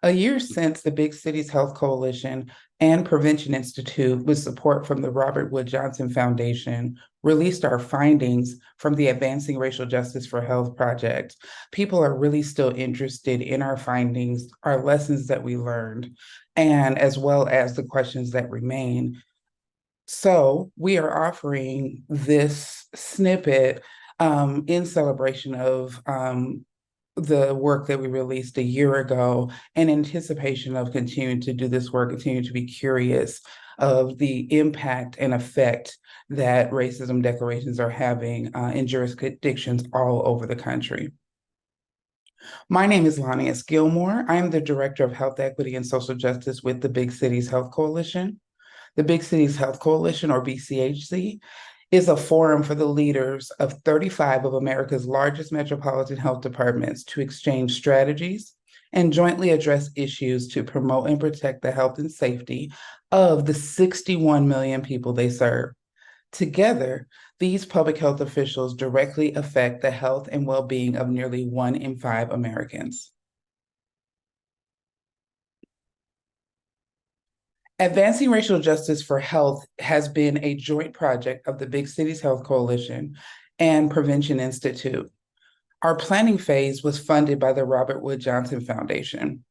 A year since the Big Cities Health Coalition and Prevention Institute, with support from the Robert Wood Johnson Foundation, released our findings from the Advancing Racial Justice for Health project. People are really still interested in our findings, our lessons that we learned, and as well as the questions that remain. So we are offering this snippet in celebration of the work that we released a year ago, in anticipation of continuing to do this work, continue to be curious of the impact and effect that racism declarations are having in jurisdictions all over the country. My name is Lonias Gilmore. I'm the Director of Health Equity and Social Justice with the Big Cities Health Coalition. The Big Cities Health Coalition, or BCHC, is a forum for the leaders of 35 of America's largest metropolitan health departments to exchange strategies and jointly address issues to promote and protect the health and safety of the 61 million people they serve. Together, these public health officials directly affect the health and well-being of nearly 1 in 5 Americans. Advancing Racial Justice for Health has been a joint project of the Big Cities Health Coalition and Prevention Institute. Our planning phase was funded by the Robert Wood Johnson Foundation.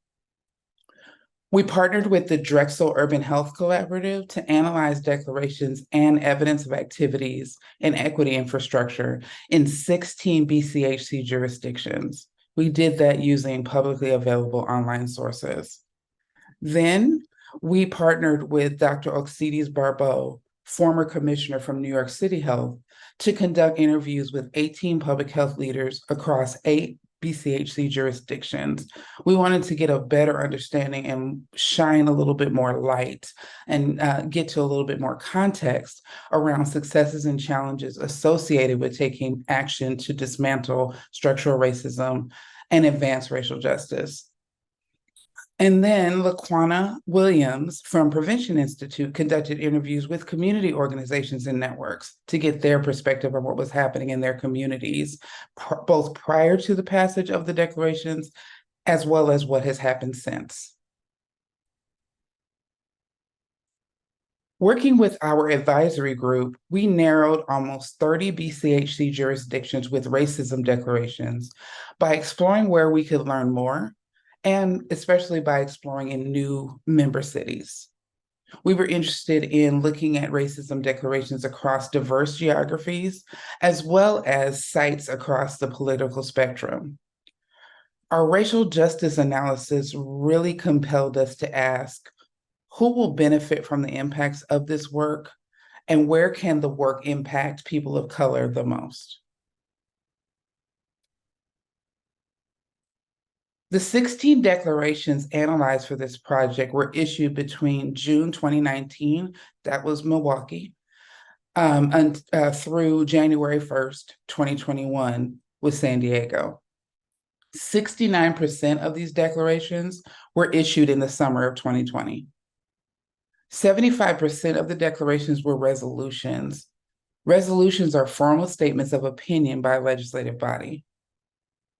We partnered with the Drexel Urban Health Collaborative to analyze declarations and evidence of activities in equity infrastructure in 16 BCHC jurisdictions. We did that using publicly available online sources. Then we partnered with Dr. Oxides Barbeau, former commissioner from New York City Health, to conduct interviews with 18 public health leaders across 8 BCHC jurisdictions. We wanted to get a better understanding and shine a little bit more light and get to a little bit more context around successes and challenges associated with taking action to dismantle structural racism and advance racial justice. And then LaQuana Williams from Prevention Institute conducted interviews with community organizations and networks to get their perspective on what was happening in their communities, both prior to the passage of the declarations, as well as what has happened since. Working with our advisory group, we narrowed almost 30 BCHC jurisdictions with racism declarations by exploring where we could learn more, and especially by exploring in new member cities. We were interested in looking at racism declarations across diverse geographies, as well as sites across the political spectrum. Our racial justice analysis really compelled us to ask, who will benefit from the impacts of this work, and where can the work impact people of color the most? The 16 declarations analyzed for this project were issued between June 2019, that was Milwaukee, and through January 1st, 2021 with San Diego. 69% of these declarations were issued in the summer of 2020. 75% of the declarations were resolutions. Resolutions are formal statements of opinion by a legislative body.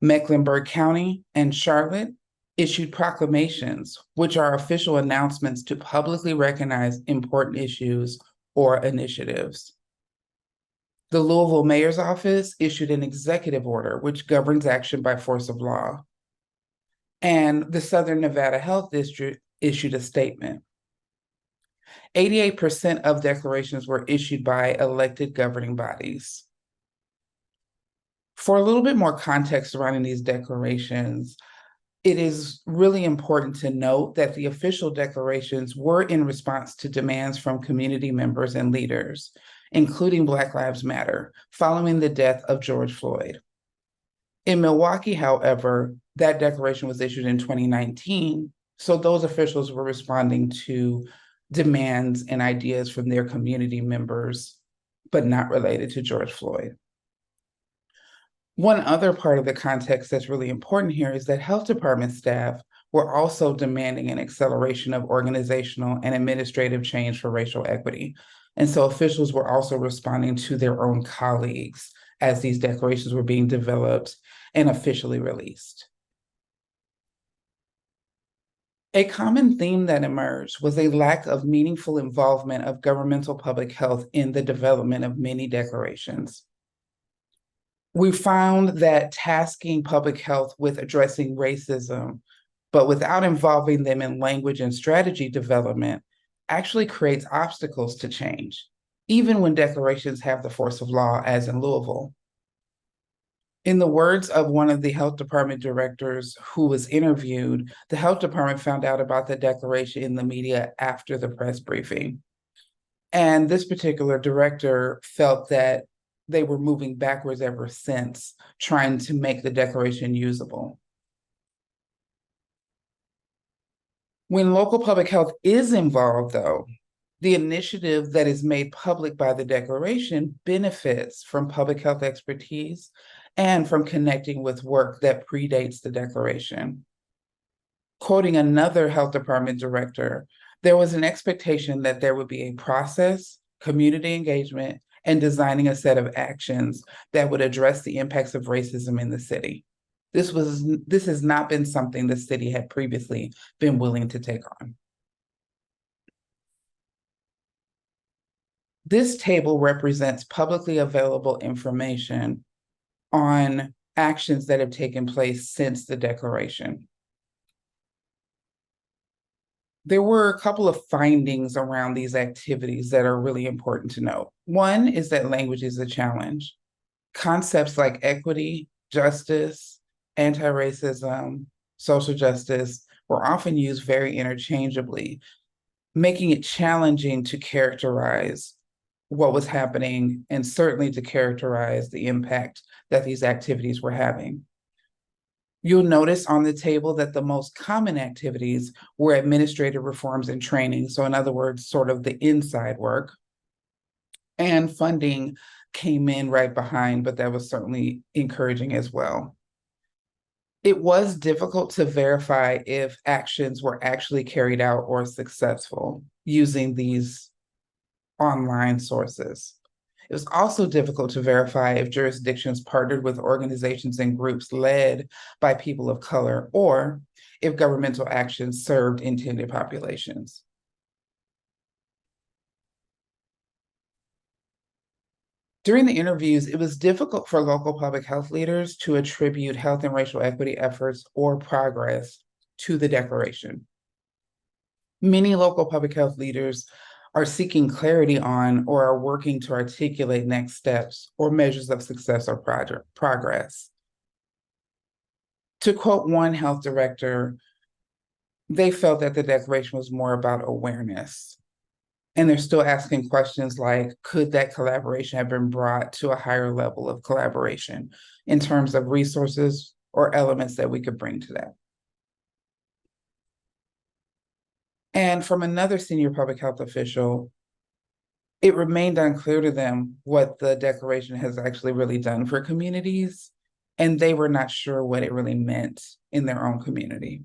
Mecklenburg County and Charlotte issued proclamations, which are official announcements to publicly recognize important issues or initiatives. The Louisville Mayor's Office issued an executive order, which governs action by force of law. And the Southern Nevada Health District issued a statement. 88% of declarations were issued by elected governing bodies. For a little bit more context surrounding these declarations, it is really important to note that the official declarations were in response to demands from community members and leaders, including Black Lives Matter, following the death of George Floyd. In Milwaukee, however, that declaration was issued in 2019, so those officials were responding to demands and ideas from their community members, but not related to George Floyd. One other part of the context that's really important here is that health department staff were also demanding an acceleration of organizational and administrative change for racial equity. And so officials were also responding to their own colleagues as these declarations were being developed and officially released. A common theme that emerged was a lack of meaningful involvement of governmental public health in the development of many declarations. We found that tasking public health with addressing racism, but without involving them in language and strategy development, actually creates obstacles to change, even when declarations have the force of law, as in Louisville. In the words of one of the health department directors who was interviewed, the health department found out about the declaration in the media after the press briefing. And this particular director felt that they were moving backwards ever since, trying to make the declaration usable. When local public health is involved, though, the initiative that is made public by the declaration benefits from public health expertise and from connecting with work that predates the declaration. Quoting another health department director, there was an expectation that there would be a process, community engagement, and designing a set of actions that would address the impacts of racism in the city. This has not been something the city had previously been willing to take on. This table represents publicly available information on actions that have taken place since the declaration. There were a couple of findings around these activities that are really important to note. One is that language is a challenge. Concepts like equity, justice, anti-racism, social justice were often used very interchangeably, making it challenging to characterize what was happening and certainly to characterize the impact that these activities were having. You'll notice on the table that the most common activities were administrative reforms and training. So in other words, sort of the inside work. And funding came in right behind, but that was certainly encouraging as well. It was difficult to verify if actions were actually carried out or successful using these online sources. It was also difficult to verify if jurisdictions partnered with organizations and groups led by people of color, or if governmental actions served intended populations. During the interviews, it was difficult for local public health leaders to attribute health and racial equity efforts or progress to the declaration. Many local public health leaders are seeking clarity on or are working to articulate next steps or measures of success or progress. To quote one health director, they felt that the declaration was more about awareness. And they're still asking questions like, could that collaboration have been brought to a higher level of collaboration in terms of resources or elements that we could bring to that? And from another senior public health official, it remained unclear to them what the declaration has actually really done for communities, and they were not sure what it really meant in their own community.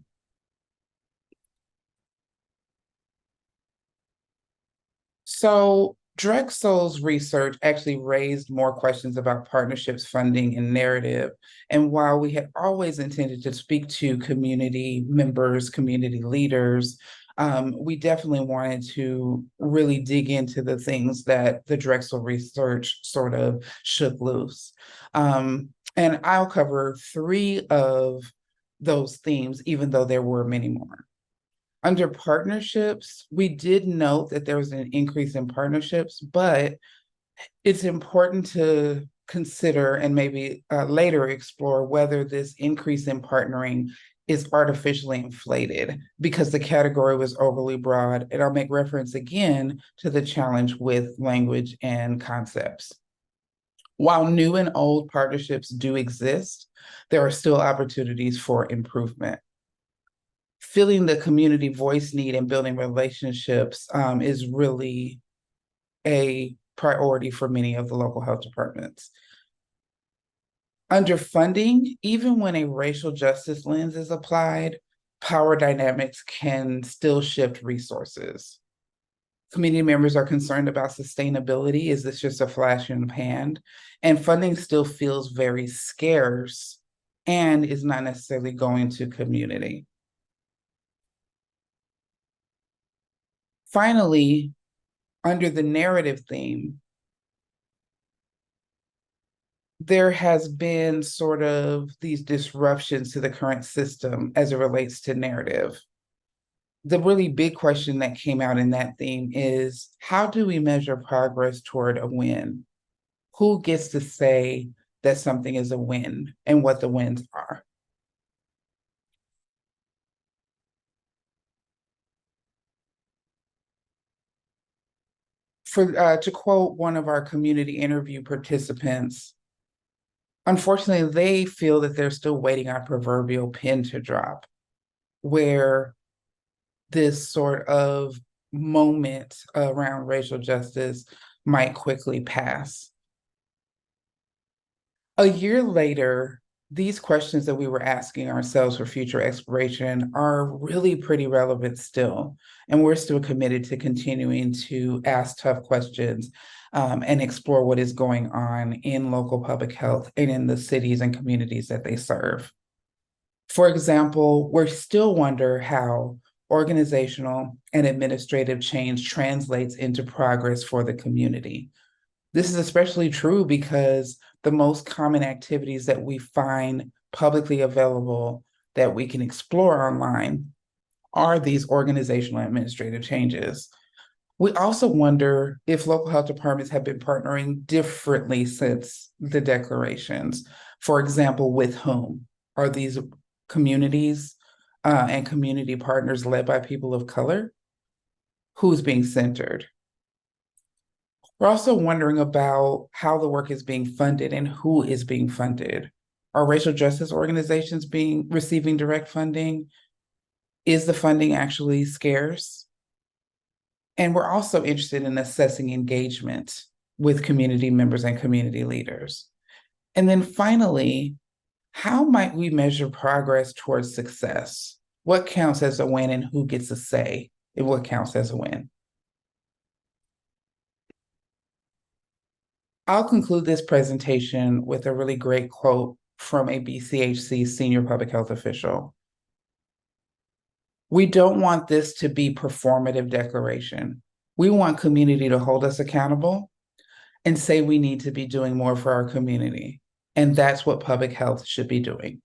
So Drexel's research actually raised more questions about partnerships, funding, and narrative. And while we had always intended to speak to community members, community leaders, we definitely wanted to really dig into the things that the Drexel research sort of shook loose. And I'll cover 3 of those themes, even though there were many more. Under partnerships, we did note that there was an increase in partnerships, but it's important to consider and maybe later explore whether this increase in partnering is artificially inflated because the category was overly broad. And I'll make reference again to the challenge with language and concepts. While new and old partnerships do exist, there are still opportunities for improvement. Filling the community voice need and building relationships is really a priority for many of the local health departments. Under funding, even when a racial justice lens is applied, power dynamics can still shift resources. Community members are concerned about sustainability. Is this just a flash in the pan? And funding still feels very scarce and is not necessarily going to community. Finally, under the narrative theme, there has been sort of these disruptions to the current system as it relates to narrative. The really big question that came out in that theme is, how do we measure progress toward a win? Who gets to say that something is a win and what the wins are? To quote one of our community interview participants, unfortunately, they feel that they're still waiting on proverbial pin to drop, where this sort of moment around racial justice might quickly pass. A year later, these questions that we were asking ourselves for future exploration are really pretty relevant still. And we're still committed to continuing to ask tough questions and explore what is going on in local public health and in the cities and communities that they serve. For example, we still wonder how organizational and administrative change translates into progress for the community. This is especially true because the most common activities that we find publicly available that we can explore online are these organizational and administrative changes. We also wonder if local health departments have been partnering differently since the declarations. For example, with whom? Are these communities and community partners led by people of color? Who's being centered? We're also wondering about how the work is being funded and who is being funded. Are racial justice organizations being receiving direct funding? Is the funding actually scarce? And we're also interested in assessing engagement with community members and community leaders. And then finally, how might we measure progress towards success? What counts as a win and who gets a say in what counts as a win? I'll conclude this presentation with a really great quote from a BCHC senior public health official. We don't want this to be performative declaration. We want community to hold us accountable and say we need to be doing more for our community. And that's what public health should be doing.